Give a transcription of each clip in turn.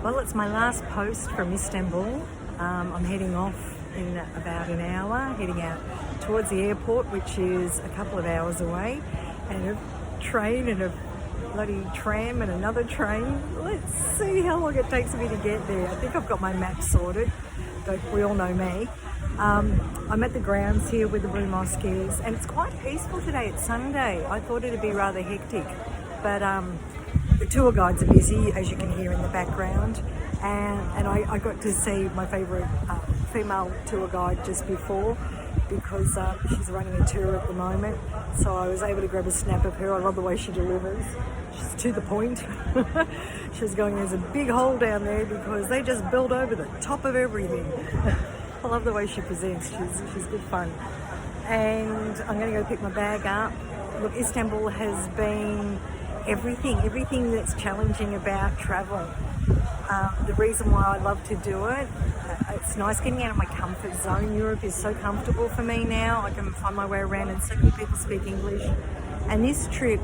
Well, it's my last post from Istanbul. I'm heading off in about an hour, heading out towards the airport, which is a couple of hours away, and a train and a bloody tram and another train. Let's see how long it takes me to get there. I think I've got my map sorted, but we all know me. I'm at the grounds here where the Blue Mosque is, and it's quite peaceful today. It's Sunday. I thought it'd be rather hectic, but the tour guides are busy, as you can hear in the background, and I got to see my favourite female tour guide just before, because she's running a tour at the moment, so I was able to grab a snap of her. I love the way she delivers. She's to the point. She's going, there's a big hole down there because they just built over the top of everything. I love the way she presents. She's good fun. And I'm going to go pick my bag up. Look, Istanbul has been everything that's challenging about travel. The reason why I love to do it, it's nice getting out of my comfort zone. Europe is so comfortable for me now. I can find my way around and so many people speak English. And this trip,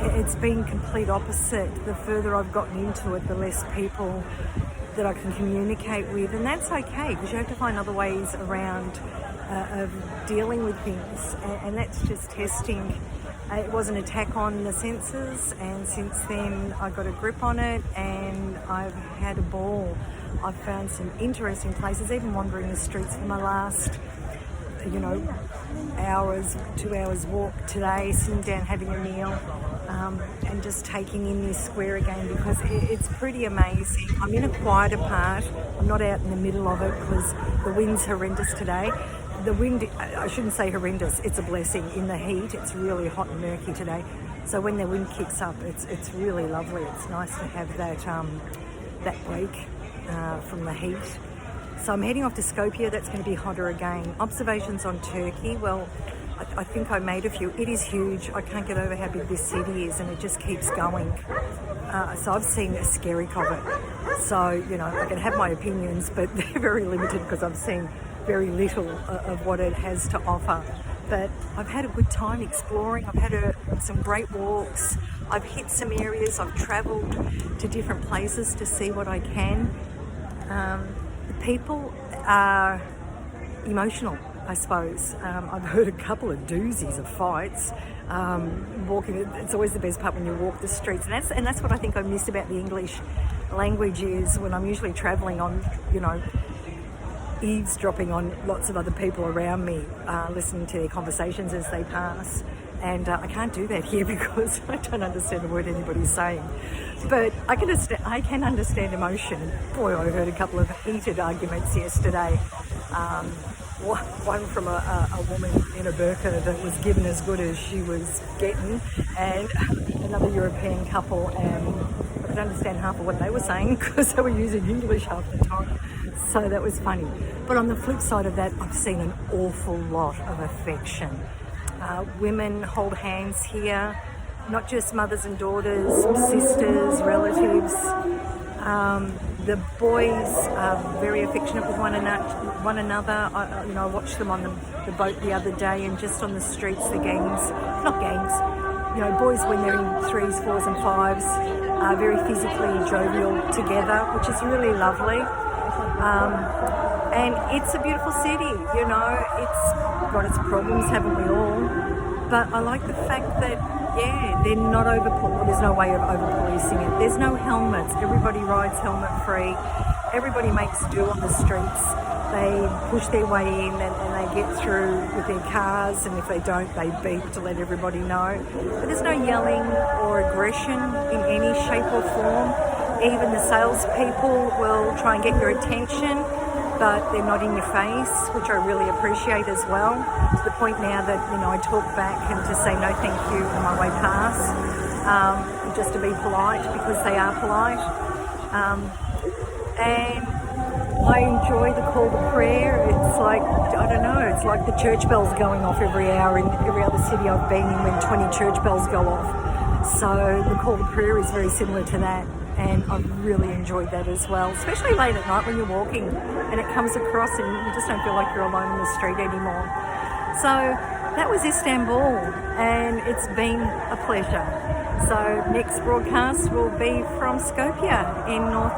it's been complete opposite. The further I've gotten into it, the less people that I can communicate with, and that's okay, because you have to find other ways around of dealing with things, and that's just testing. It was an attack on the senses, and since then I got a grip on it and I've had a ball. I've found some interesting places, even wandering the streets for my last 2 hours walk today, sitting down having a meal, and just taking in this square again, because it's pretty amazing. I'm in a quieter part. I'm not out in the middle of it because the wind's horrendous today. The wind, I shouldn't say horrendous, it's a blessing. In the heat, it's really hot and murky today. So when the wind kicks up, it's really lovely. It's nice to have that break from the heat. So I'm heading off to Skopje. That's going to be hotter again. Observations on Turkey. Well, I think I made a few. It is huge. I can't get over how big this city is, and it just keeps going. So I've seen a scary of it. So, I can have my opinions, but they're very limited because I've seen very little of what it has to offer. But I've had a good time exploring. I've had some great walks. I've hit some areas. I've travelled to different places to see what I can. The people are emotional, I suppose. I've heard a couple of doozies of fights. Walking, it's always the best part when you walk the streets, and that's what I think I miss about the English language, is when I'm usually travelling on, eavesdropping on lots of other people around me, listening to their conversations as they pass. And I can't do that here because I don't understand a word anybody's saying. But I can understand emotion. Boy, I heard a couple of heated arguments yesterday. One from a woman in a burqa that was given as good as she was getting, and another European couple, and I could understand half of what they were saying because they were using English half the time. So that was funny. But on the flip side of that, I've seen an awful lot of affection. Women hold hands here, not just mothers and daughters, sisters, relatives. The boys are very affectionate with one another. I watched them on the boat the other day, and just on the streets, the not gangs, boys when they're in 3s, 4s and 5s are very physically jovial together, which is really lovely. And it's a beautiful city, it's got its problems, haven't we all? But I like the fact that, they're not there's no way of over-policing it. There's no helmets. Everybody rides helmet-free. Everybody makes do on the streets. They push their way in and they get through with their cars, and if they don't, they beep to let everybody know. But there's no yelling or aggression in any shape or form. Even the salespeople will try and get your attention, but they're not in your face, which I really appreciate as well, to the point now that, I talk back and to say no thank you on my way past, just to be polite, because they are polite. And I enjoy the call to prayer. It's like, it's like the church bells going off every hour in every other city I've been in when 20 church bells go off. So the call to prayer is very similar to that. And I've really enjoyed that as well, especially late at night when you're walking and it comes across and you just don't feel like you're alone in the street anymore. So that was Istanbul, and it's been a pleasure. So next broadcast will be from Skopje in North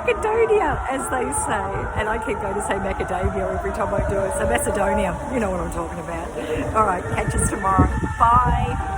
Macedonia, as they say. And I keep going to say macadamia every time I do it. So Macedonia, you know what I'm talking about. All right, catch us tomorrow. Bye.